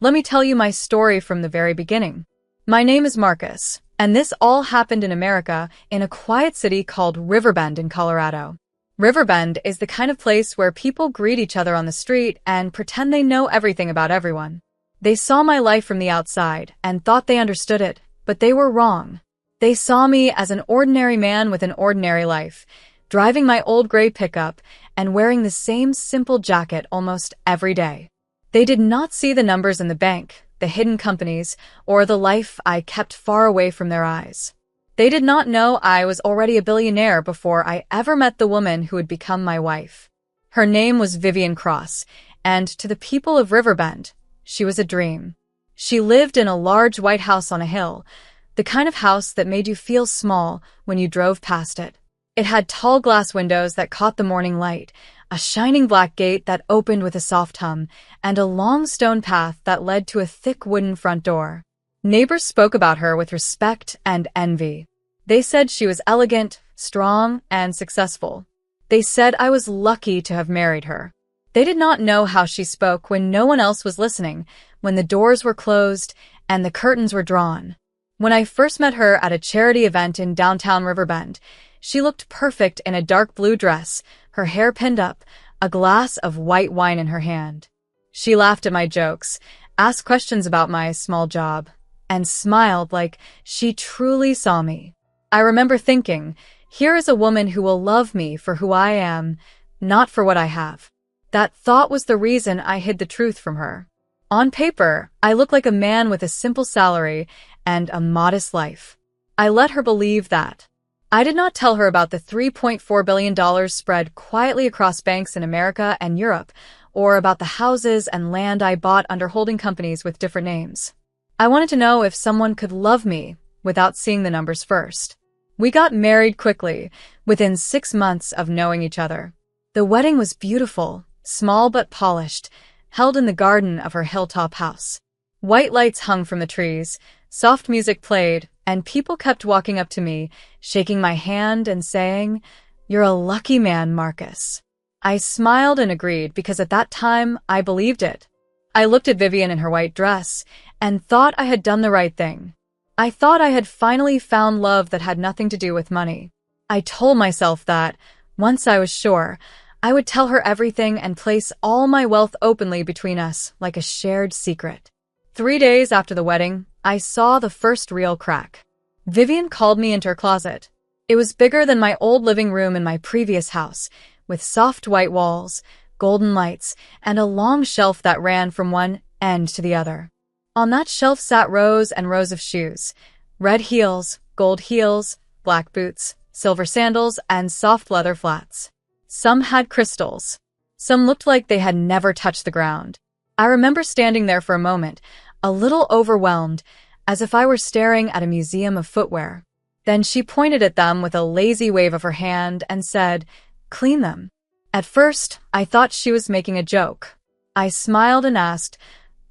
Let me tell you my story from the very beginning. My name is Marcus, and this all happened in America in a quiet city called Riverbend in Colorado. Riverbend is the kind of place where people greet each other on the street and pretend they know everything about everyone. They saw my life from the outside and thought they understood it, but they were wrong. They saw me as an ordinary man with an ordinary life, driving my old gray pickup and wearing the same simple jacket almost every day. They did not see the numbers in the bank, the hidden companies, or the life I kept far away from their eyes. They did not know I was already a billionaire before I ever met the woman who would become my wife. Her name was Vivian Cross, and to the people of Riverbend, she was a dream. She lived in a large white house on a hill, the kind of house that made you feel small when you drove past it. It had tall glass windows that caught the morning light, a shining black gate that opened with a soft hum, and a long stone path that led to a thick wooden front door. Neighbors spoke about her with respect and envy. They said she was elegant, strong, and successful. They said I was lucky to have married her. They did not know how she spoke when no one else was listening, when the doors were closed and the curtains were drawn. When I first met her at a charity event in downtown Riverbend, she looked perfect in a dark blue dress, her hair pinned up, a glass of white wine in her hand. She laughed at my jokes, asked questions about my small job, and smiled like she truly saw me. I remember thinking, here is a woman who will love me for who I am, not for what I have. That thought was the reason I hid the truth from her. On paper, I looked like a man with a simple salary and a modest life. I let her believe that. I did not tell her about the $3.4 billion spread quietly across banks in America and Europe, or about the houses and land I bought under holding companies with different names. I wanted to know if someone could love me without seeing the numbers first. We got married quickly, within 6 months of knowing each other. The wedding was beautiful, small but polished, held in the garden of her hilltop house. White lights hung from the trees, soft music played, and people kept walking up to me, shaking my hand and saying, "You're a lucky man, Marcus." I smiled and agreed because at that time I believed it. I looked at Vivian in her white dress and thought I had done the right thing. I thought I had finally found love that had nothing to do with money. I told myself that, once I was sure, I would tell her everything and place all my wealth openly between us like a shared secret. 3 days after the wedding, I saw the first real crack. Vivian called me into her closet. It was bigger than my old living room in my previous house, with soft white walls, golden lights, and a long shelf that ran from one end to the other. On that shelf sat rows and rows of shoes, red heels, gold heels, black boots, silver sandals, and soft leather flats. Some had crystals. Some looked like they had never touched the ground. I remember standing there for a moment, a little overwhelmed, as if I were staring at a museum of footwear. Then she pointed at them with a lazy wave of her hand and said, "Clean them." At first, I thought she was making a joke. I smiled and asked,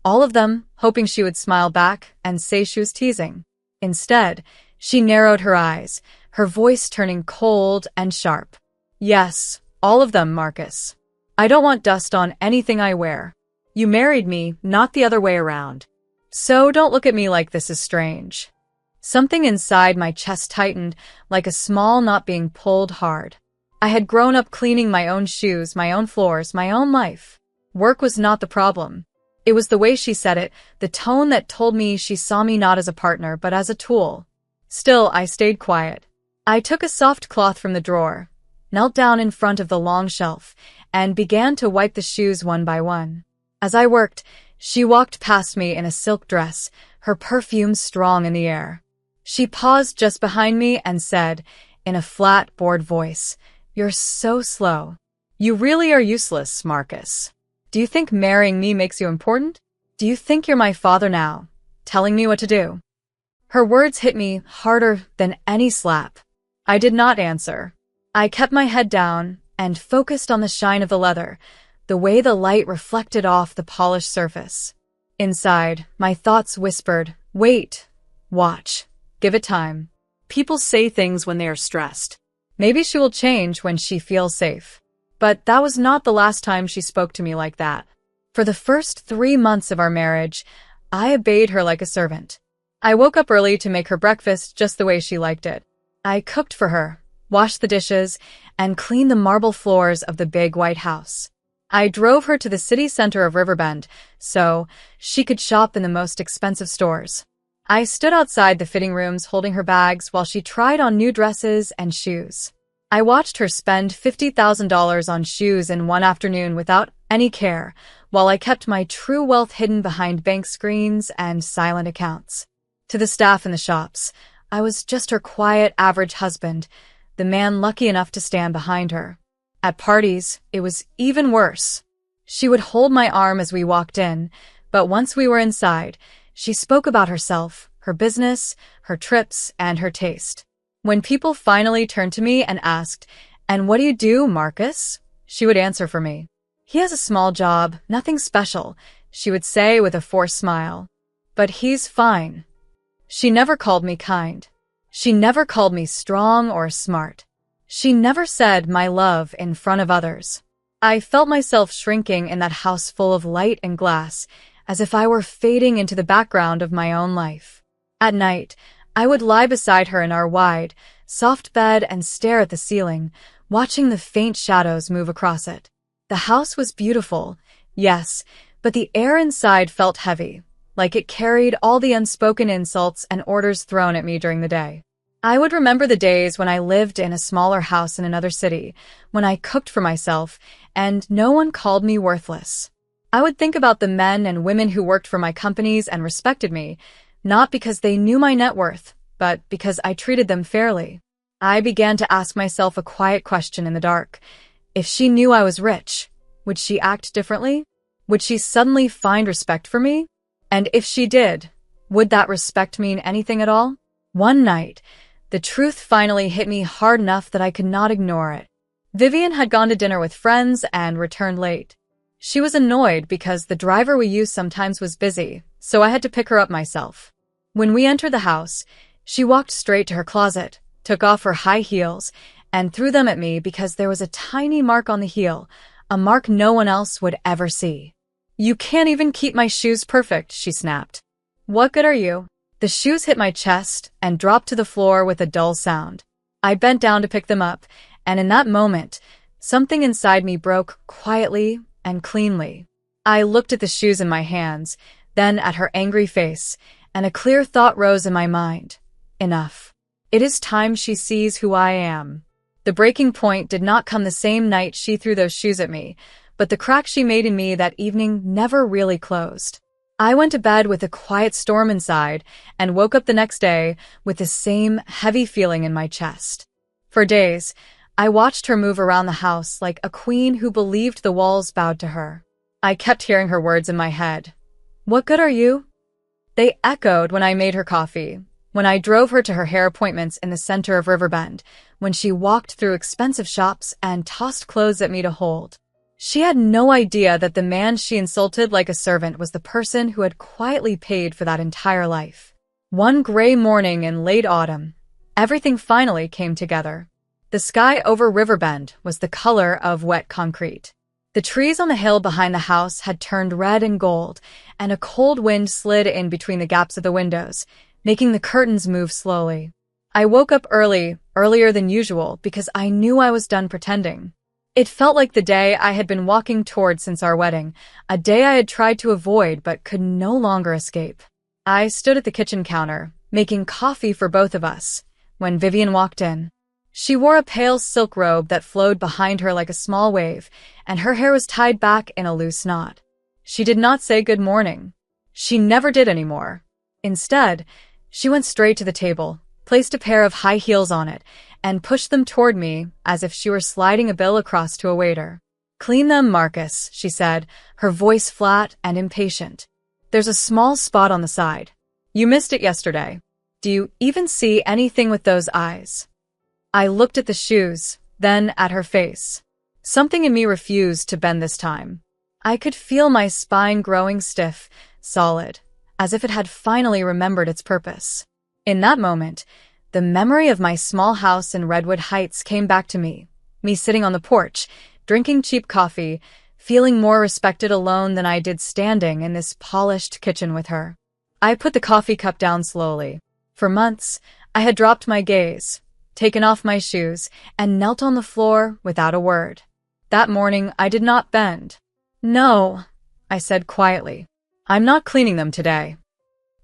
"All of them," hoping she would smile back and say she was teasing. Instead, she narrowed her eyes, her voice turning cold and sharp. "Yes, all of them, Marcus. I don't want dust on anything I wear. You married me, not the other way around. So don't look at me like this is strange." Something inside my chest tightened, like a small knot being pulled hard. I had grown up cleaning my own shoes, my own floors, my own life. Work was not the problem. It was the way she said it, the tone that told me she saw me not as a partner, but as a tool. Still, I stayed quiet. I took a soft cloth from the drawer, knelt down in front of the long shelf, and began to wipe the shoes one by one. As I worked, she walked past me in a silk dress, her perfume strong in the air. She paused just behind me and said, in a flat, bored voice, "You're so slow. You really are useless, Marcus. Do you think marrying me makes you important? Do you think you're my father now, telling me what to do?" Her words hit me harder than any slap. I did not answer. I kept my head down and focused on the shine of the leather, the way the light reflected off the polished surface. Inside, my thoughts whispered, "Wait, watch, give it time." People say things when they are stressed. Maybe she will change when she feels safe. But that was not the last time she spoke to me like that. For the first 3 months of our marriage, I obeyed her like a servant. I woke up early to make her breakfast just the way she liked it. I cooked for her, washed the dishes, and cleaned the marble floors of the big white house. I drove her to the city center of Riverbend so she could shop in the most expensive stores. I stood outside the fitting rooms holding her bags while she tried on new dresses and shoes. I watched her spend $50,000 on shoes in one afternoon without any care, while I kept my true wealth hidden behind bank screens and silent accounts. To the staff in the shops, I was just her quiet, average husband, the man lucky enough to stand behind her. At parties, it was even worse. She would hold my arm as we walked in, but once we were inside, she spoke about herself, her business, her trips, and her taste. When people finally turned to me and asked, "And what do you do, Marcus?" she would answer for me. "He has a small job, nothing special," she would say with a forced smile. "But he's fine." She never called me kind. She never called me strong or smart. She never said my love in front of others. I felt myself shrinking in that house full of light and glass, as if I were fading into the background of my own life. At night, I would lie beside her in our wide, soft bed and stare at the ceiling, watching the faint shadows move across it. The house was beautiful, yes, but the air inside felt heavy, like it carried all the unspoken insults and orders thrown at me during the day. I would remember the days when I lived in a smaller house in another city, when I cooked for myself, and no one called me worthless. I would think about the men and women who worked for my companies and respected me, not because they knew my net worth, but because I treated them fairly. I began to ask myself a quiet question in the dark. If she knew I was rich, would she act differently? Would she suddenly find respect for me? And if she did, would that respect mean anything at all? One night, the truth finally hit me hard enough that I could not ignore it. Vivian had gone to dinner with friends and returned late. She was annoyed because the driver we used sometimes was busy, so I had to pick her up myself. When we entered the house, she walked straight to her closet, took off her high heels, and threw them at me because there was a tiny mark on the heel, a mark no one else would ever see. "You can't even keep my shoes perfect," she snapped. "What good are you?" The shoes hit my chest and dropped to the floor with a dull sound. I bent down to pick them up, and in that moment, something inside me broke quietly and cleanly. I looked at the shoes in my hands, then at her angry face, and a clear thought rose in my mind. Enough. It is time she sees who I am. The breaking point did not come the same night she threw those shoes at me, but the crack she made in me that evening never really closed. I went to bed with a quiet storm inside and woke up the next day with the same heavy feeling in my chest. For days, I watched her move around the house like a queen who believed the walls bowed to her. I kept hearing her words in my head. "What good are you?" They echoed when I made her coffee, when I drove her to her hair appointments in the center of Riverbend, when she walked through expensive shops and tossed clothes at me to hold. She had no idea that the man she insulted like a servant was the person who had quietly paid for that entire life. One gray morning in late autumn, everything finally came together. The sky over Riverbend was the color of wet concrete. The trees on the hill behind the house had turned red and gold, and a cold wind slid in between the gaps of the windows, making the curtains move slowly. I woke up earlier than usual, because I knew I was done pretending. It felt like the day I had been walking toward since our wedding, a day I had tried to avoid but could no longer escape. I stood at the kitchen counter, making coffee for both of us, when Vivian walked in. She wore a pale silk robe that flowed behind her like a small wave, and her hair was tied back in a loose knot. She did not say good morning. She never did anymore. Instead, she went straight to the table, placed a pair of high heels on it, and pushed them toward me as if she were sliding a bill across to a waiter. "Clean them, Marcus," she said, her voice flat and impatient. "There's a small spot on the side. You missed it yesterday. Do you even see anything with those eyes?" I looked at the shoes, then at her face. Something in me refused to bend this time. I could feel my spine growing stiff, solid, as if it had finally remembered its purpose. In that moment, the memory of my small house in Redwood Heights came back to me sitting on the porch, drinking cheap coffee, feeling more respected alone than I did standing in this polished kitchen with her. I put the coffee cup down slowly. For months, I had dropped my gaze, taken off my shoes, and knelt on the floor without a word. That morning, I did not bend. "No," I said quietly. "I'm not cleaning them today."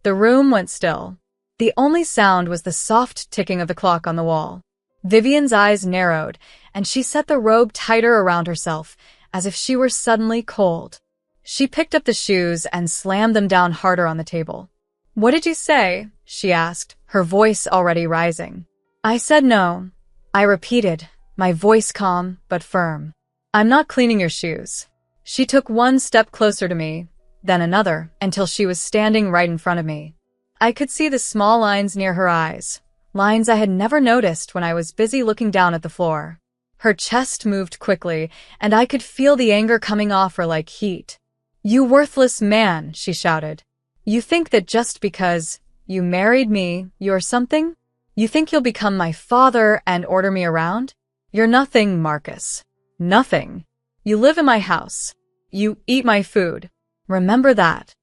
The room went still. The only sound was the soft ticking of the clock on the wall. Vivian's eyes narrowed, and she set the robe tighter around herself, as if she were suddenly cold. She picked up the shoes and slammed them down harder on the table. "What did you say?" she asked, her voice already rising. "I said no," I repeated, my voice calm but firm. "I'm not cleaning your shoes." She took one step closer to me, then another, until she was standing right in front of me. I could see the small lines near her eyes, lines I had never noticed when I was busy looking down at the floor. Her chest moved quickly, and I could feel the anger coming off her like heat. "You worthless man," she shouted. "You think that just because you married me, you're something? You think you'll become my father and order me around? You're nothing, Marcus. Nothing. You live in my house. You eat my food. Remember that."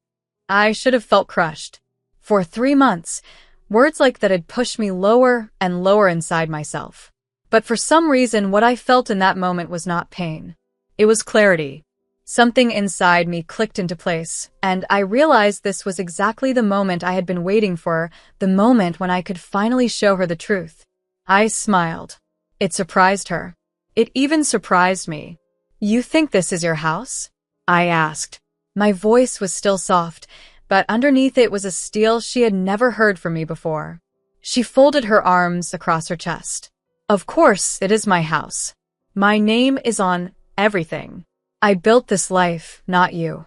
I should have felt crushed. For 3 months, words like that had pushed me lower and lower inside myself. But for some reason, what I felt in that moment was not pain. It was clarity. Something inside me clicked into place, and I realized this was exactly the moment I had been waiting for, the moment when I could finally show her the truth. I smiled. It surprised her. It even surprised me. "You think this is your house?" I asked. My voice was still soft, but underneath it was a steel she had never heard from me before. She folded her arms across her chest. "Of course, it is my house. My name is on everything. I built this life, not you."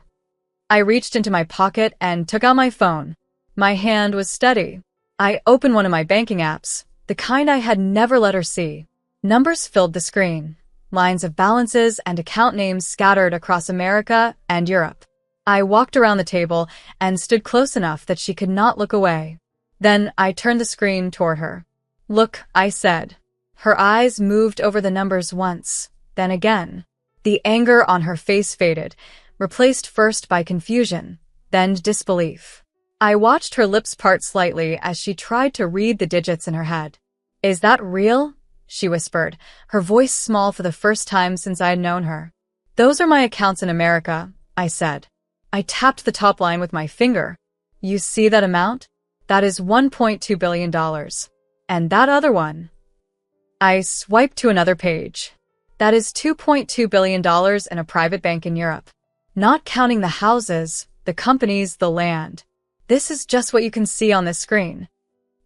I reached into my pocket and took out my phone. My hand was steady. I opened one of my banking apps, the kind I had never let her see. Numbers filled the screen, lines of balances and account names scattered across America and Europe. I walked around the table and stood close enough that she could not look away. Then I turned the screen toward her. "Look," I said. Her eyes moved over the numbers once, then again. The anger on her face faded, replaced first by confusion, then disbelief. I watched her lips part slightly as she tried to read the digits in her head. "Is that real?" she whispered, her voice small for the first time since I had known her. "Those are my accounts in America," I said. I tapped the top line with my finger. "You see that amount? That is $1.2 billion. And that other one?" I swiped to another page. "That is $2.2 billion in a private bank in Europe. Not counting the houses, the companies, the land. This is just what you can see on this screen."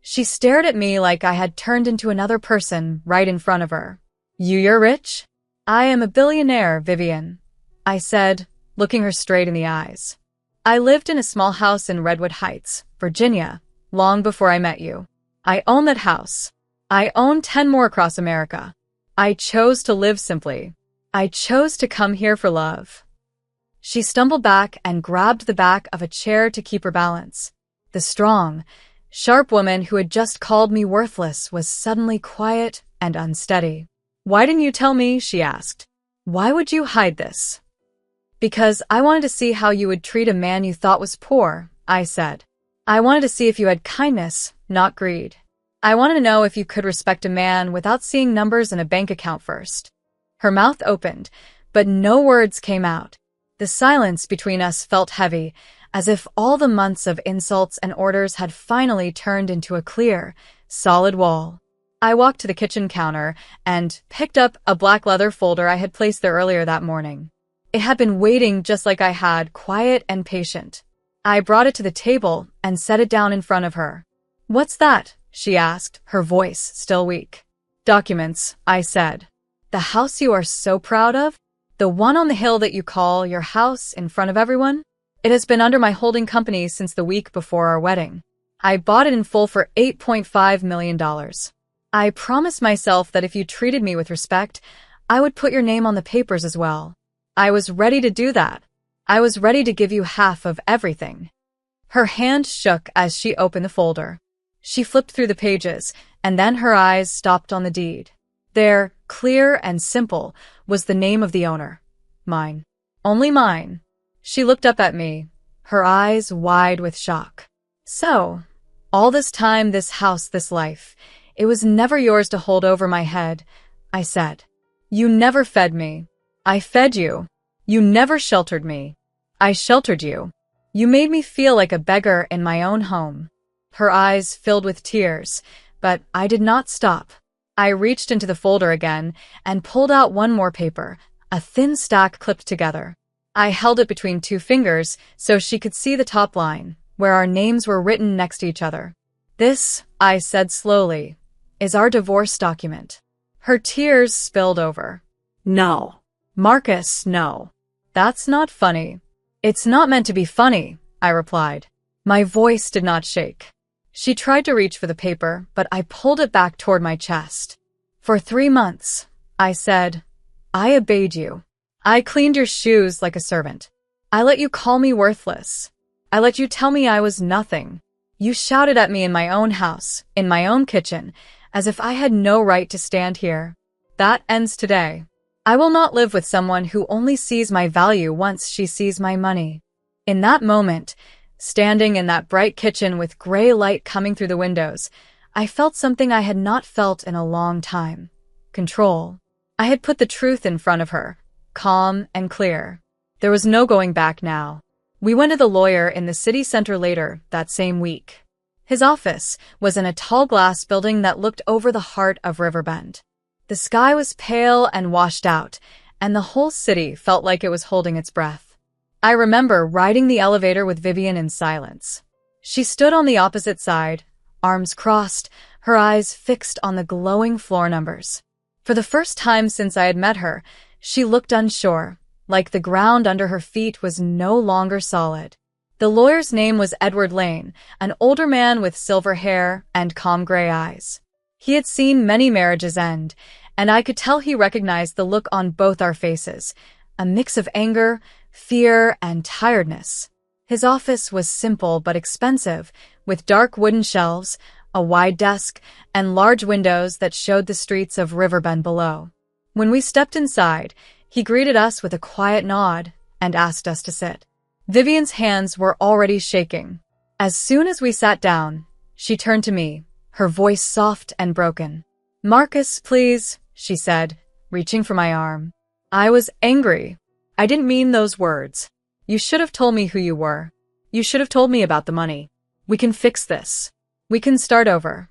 She stared at me like I had turned into another person right in front of her. "You're rich?" "I am a billionaire, Vivian," I said, looking her straight in the eyes. "I lived in a small house in Redwood Heights, Virginia, long before I met you. I own that house. I own 10 more across America. I chose to live simply. I chose to come here for love." She stumbled back and grabbed the back of a chair to keep her balance. The strong, sharp woman who had just called me worthless was suddenly quiet and unsteady. "Why didn't you tell me?" she asked. "Why would you hide this?" "Because I wanted to see how you would treat a man you thought was poor," I said. "I wanted to see if you had kindness, not greed. I wanted to know if you could respect a man without seeing numbers in a bank account first." Her mouth opened, but no words came out. The silence between us felt heavy, as if all the months of insults and orders had finally turned into a clear, solid wall. I walked to the kitchen counter and picked up a black leather folder I had placed there earlier that morning. It had been waiting just like I had, quiet and patient. I brought it to the table and set it down in front of her. "What's that?" she asked, her voice still weak. "Documents," I said. "The house you are so proud of? The one on the hill that you call your house in front of everyone? It has been under my holding company since the week before our wedding. I bought it in full for $8.5 million. I promised myself that if you treated me with respect, I would put your name on the papers as well. I was ready to do that. I was ready to give you half of everything." Her hand shook as she opened the folder. She flipped through the pages, and then her eyes stopped on the deed. There, clear and simple, was the name of the owner. Mine. Only mine. She looked up at me, her eyes wide with shock. So, all this time, this house, this life, it was never yours to hold over my head, I said. You never fed me. I fed you. You never sheltered me. I sheltered you. You made me feel like a beggar in my own home. Her eyes filled with tears, but I did not stop. I reached into the folder again and pulled out one more paper, a thin stack clipped together. I held it between two fingers so she could see the top line, where our names were written next to each other. This, I said slowly, is our divorce document. Her tears spilled over. No. Marcus, no. That's not funny. It's not meant to be funny, I replied. My voice did not shake. She tried to reach for the paper, but I pulled it back toward my chest. For 3 months, I said, I obeyed you. I cleaned your shoes like a servant. I let you call me worthless. I let you tell me I was nothing. You shouted at me in my own house, in my own kitchen, as if I had no right to stand here. That ends today. I will not live with someone who only sees my value once she sees my money. In that moment, standing in that bright kitchen with gray light coming through the windows, I felt something I had not felt in a long time. Control. I had put the truth in front of her, calm and clear. There was no going back now. We went to the lawyer in the city center later that same week. His office was in a tall glass building that looked over the heart of Riverbend. The sky was pale and washed out, and the whole city felt like it was holding its breath. I remember riding the elevator with Vivian in silence. She stood on the opposite side, arms crossed, her eyes fixed on the glowing floor numbers. For the first time since I had met her, she looked unsure, like the ground under her feet was no longer solid. The lawyer's name was Edward Lane, an older man with silver hair and calm gray eyes. He had seen many marriages end, and I could tell he recognized the look on both our faces, a mix of anger, fear, and tiredness. His office was simple but expensive, with dark wooden shelves, a wide desk, and large windows that showed the streets of Riverbend below. When we stepped inside, he greeted us with a quiet nod and asked us to sit. Vivian's hands were already shaking. As soon as we sat down, she turned to me, her voice soft and broken. "Marcus, please," she said, reaching for my arm. I was angry. I didn't mean those words. You should have told me who you were. You should have told me about the money. We can fix this. We can start over.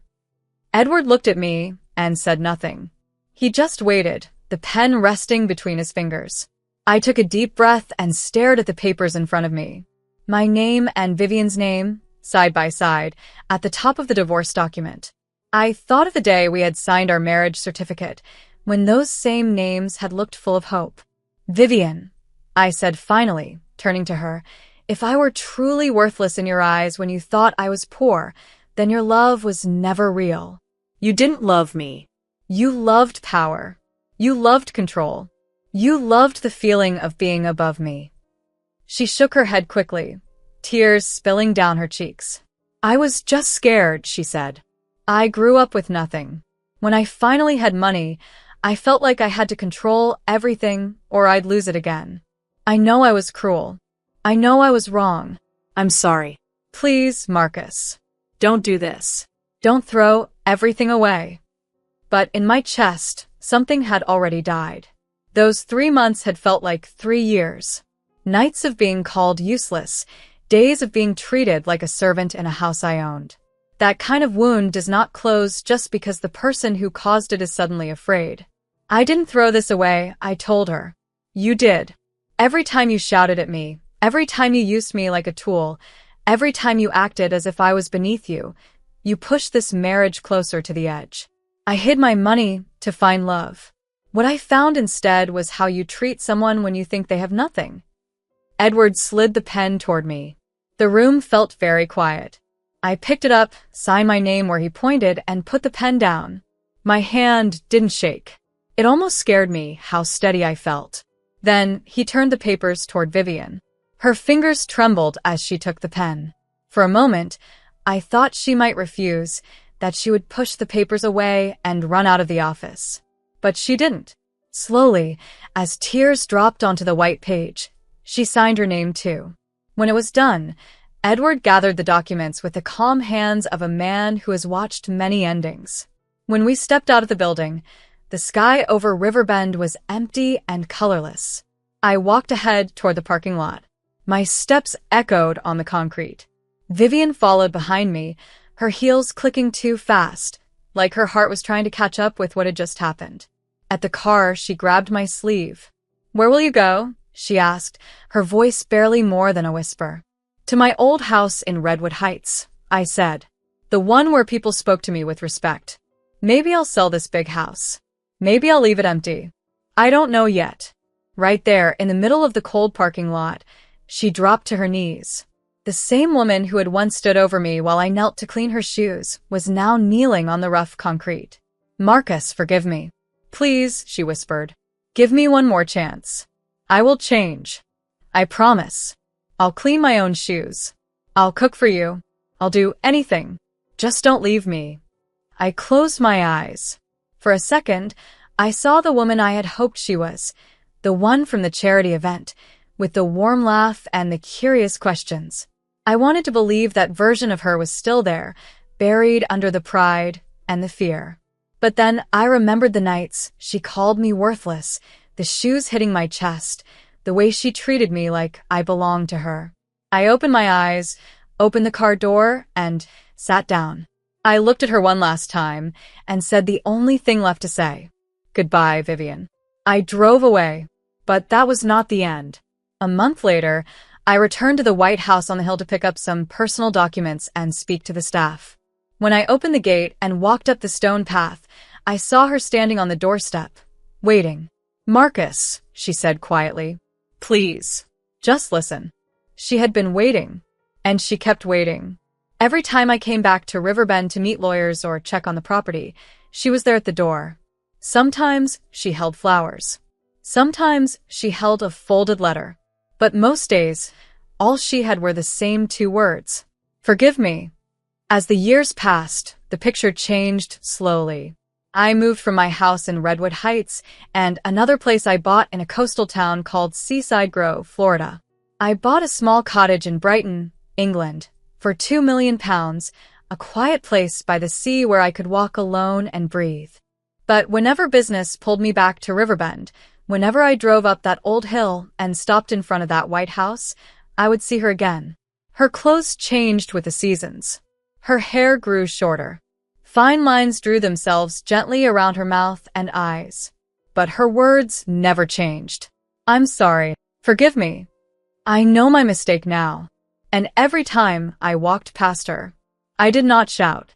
Edward looked at me and said nothing. He just waited, the pen resting between his fingers. I took a deep breath and stared at the papers in front of me. My name and Vivian's name, side by side, at the top of the divorce document. I thought of the day we had signed our marriage certificate, when those same names had looked full of hope. "Vivian," I said finally, turning to her, "if I were truly worthless in your eyes when you thought I was poor, then your love was never real. You didn't love me. You loved power. You loved control. You loved the feeling of being above me." She shook her head quickly, tears spilling down her cheeks. "I was just scared," she said. "I grew up with nothing. When I finally had money, I felt like I had to control everything or I'd lose it again. I know I was cruel. I know I was wrong. I'm sorry. Please, Marcus, don't do this. Don't throw everything away." But in my chest, something had already died. Those 3 months had felt like 3 years. Nights of being called useless, days of being treated like a servant in a house I owned. That kind of wound does not close just because the person who caused it is suddenly afraid. "I didn't throw this away," I told her. "You did. Every time you shouted at me, every time you used me like a tool, every time you acted as if I was beneath you, you pushed this marriage closer to the edge. I hid my money to find love. What I found instead was how you treat someone when you think they have nothing." Edward slid the pen toward me. The room felt very quiet. I picked it up, signed my name where he pointed, and put the pen down. My hand didn't shake. It almost scared me how steady I felt. Then he turned the papers toward Vivian. Her fingers trembled as she took the pen. For a moment, I thought she might refuse, that she would push the papers away and run out of the office. But she didn't. Slowly, as tears dropped onto the white page, She signed her name too. When it was done, Edward gathered the documents with the calm hands of a man who has watched many endings. When we stepped out of the building, the sky over Riverbend was empty and colorless. I walked ahead toward the parking lot. My steps echoed on the concrete. Vivian followed behind me, her heels clicking too fast, like her heart was trying to catch up with what had just happened. At the car, she grabbed my sleeve. "Where will you go?" she asked, her voice barely more than a whisper. "To my old house in Redwood Heights," I said. "The one where people spoke to me with respect. Maybe I'll sell this big house. Maybe I'll leave it empty. I don't know yet." Right there, in the middle of the cold parking lot, she dropped to her knees. The same woman who had once stood over me while I knelt to clean her shoes was now kneeling on the rough concrete. "Marcus, forgive me. Please," she whispered. "Give me one more chance. I will change. I promise. I'll clean my own shoes. I'll cook for you. I'll do anything. Just don't leave me." I closed my eyes. For a second, I saw the woman I had hoped she was, the one from the charity event, with the warm laugh and the curious questions. I wanted to believe that version of her was still there, buried under the pride and the fear. But then I remembered the nights she called me worthless, the shoes hitting my chest, the way she treated me like I belonged to her. I opened my eyes, opened the car door, and sat down. I looked at her one last time and said the only thing left to say. "Goodbye, Vivian." I drove away, but that was not the end. A month later, I returned to the White House on the Hill to pick up some personal documents and speak to the staff. When I opened the gate and walked up the stone path, I saw her standing on the doorstep, waiting. "Marcus," she said quietly, "please, just listen." She had been waiting, and she kept waiting. Every time I came back to Riverbend to meet lawyers or check on the property, she was there at the door. Sometimes she held flowers. Sometimes she held a folded letter. But most days, all she had were the same two words: "Forgive me." As the years passed, the picture changed slowly. I moved from my house in Redwood Heights and another place I bought in a coastal town called Seaside Grove, Florida. I bought a small cottage in Brighton, England, for £2 million, a quiet place by the sea where I could walk alone and breathe. But whenever business pulled me back to Riverbend, whenever I drove up that old hill and stopped in front of that White House, I would see her again. Her clothes changed with the seasons. Her hair grew shorter. Fine lines drew themselves gently around her mouth and eyes. But her words never changed. "I'm sorry. Forgive me. I know my mistake now." And every time I walked past her, I did not shout.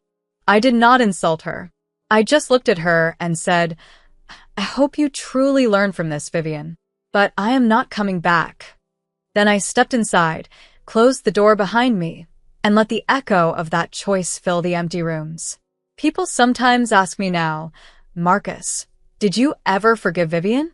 I did not insult her. I just looked at her and said, "I hope you truly learn from this, Vivian. But I am not coming back." Then I stepped inside, closed the door behind me, and let the echo of that choice fill the empty rooms. People sometimes ask me now, "Marcus, did you ever forgive Vivian?"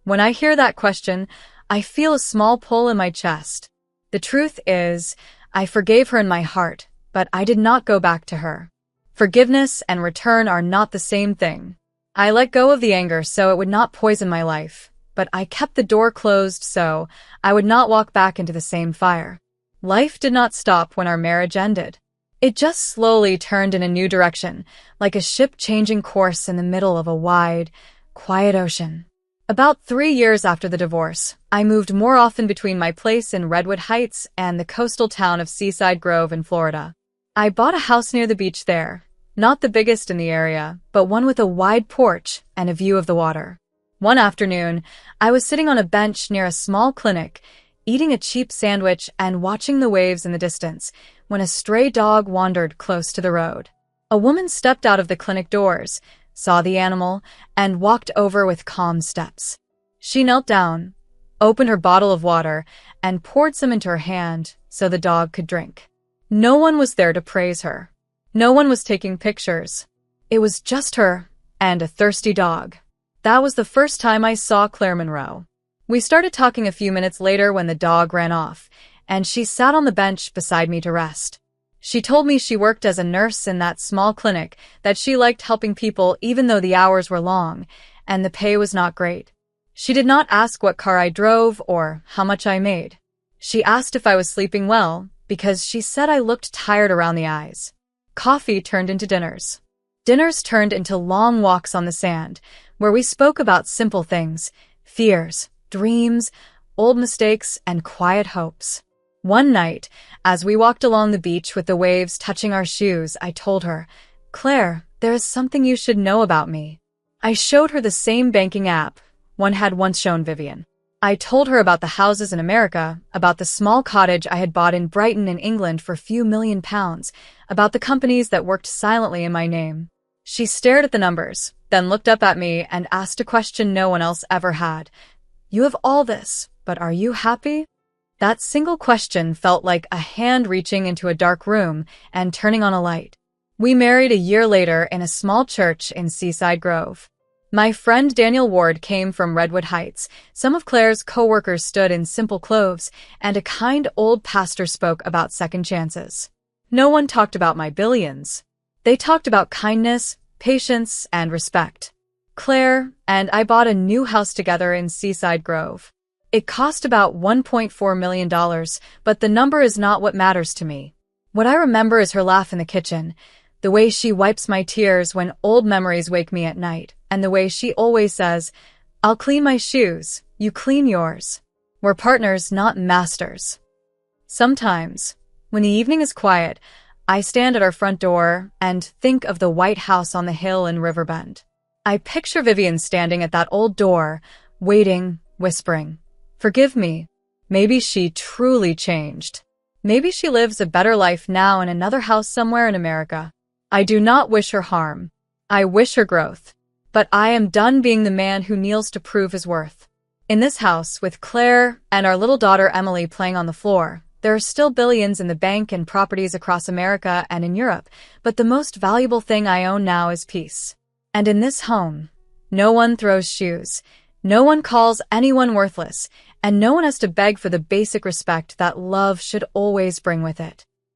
When I hear that question, I feel a small pull in my chest. The truth is, I forgave her in my heart, but I did not go back to her. Forgiveness and return are not the same thing. I let go of the anger so it would not poison my life, but I kept the door closed so I would not walk back into the same fire. Life did not stop when our marriage ended. It just slowly turned in a new direction, like a ship changing course in the middle of a wide, quiet ocean. About 3 years after the divorce, I moved more often between my place in Redwood Heights and the coastal town of Seaside Grove in Florida. I bought a house near the beach there, not the biggest in the area, but one with a wide porch and a view of the water. One afternoon, I was sitting on a bench near a small clinic, eating a cheap sandwich and watching the waves in the distance, when a stray dog wandered close to the road. A woman stepped out of the clinic doors, saw the animal, and walked over with calm steps. She knelt down, opened her bottle of water, and poured some into her hand so the dog could drink. No one was there to praise her. No one was taking pictures. It was just her and a thirsty dog. That was the first time I saw Claire Monroe. We started talking a few minutes later when the dog ran off, and she sat on the bench beside me to rest. She told me she worked as a nurse in that small clinic, that she liked helping people even though the hours were long, and the pay was not great. She did not ask what car I drove or how much I made. She asked if I was sleeping well, because she said I looked tired around the eyes. Coffee turned into dinners. Dinners turned into long walks on the sand, where we spoke about simple things, fears, dreams, old mistakes, and quiet hopes. One night, as we walked along the beach with the waves touching our shoes, I told her, "Claire, there is something you should know about me." I showed her the same banking app one had once shown Vivian. I told her about the houses in America, about the small cottage I had bought in Brighton in England for a few £1,000,000, about the companies that worked silently in my name. She stared at the numbers, then looked up at me and asked a question no one else ever had. "You have all this, but are you happy?" That single question felt like a hand reaching into a dark room and turning on a light. We married a year later in a small church in Seaside Grove. My friend Daniel Ward came from Redwood Heights. Some of Claire's co-workers stood in simple clothes, and a kind old pastor spoke about second chances. No one talked about my billions. They talked about kindness, patience, and respect. Claire and I bought a new house together in Seaside Grove. It cost about $1.4 million, but the number is not what matters to me. What I remember is her laugh in the kitchen, the way she wipes my tears when old memories wake me at night, and the way she always says, "I'll clean my shoes, you clean yours." We're partners, not masters. Sometimes, when the evening is quiet, I stand at our front door and think of the white house on the hill in Riverbend. I picture Vivian standing at that old door, waiting, whispering, "Forgive me." Maybe she truly changed. Maybe she lives a better life now in another house somewhere in America. I do not wish her harm. I wish her growth. But I am done being the man who kneels to prove his worth. In this house, with Claire and our little daughter Emily playing on the floor, there are still billions in the bank and properties across America and in Europe, but the most valuable thing I own now is peace. And in this home, no one throws shoes, no one calls anyone worthless, and no one has to beg for the basic respect that love should always bring with it.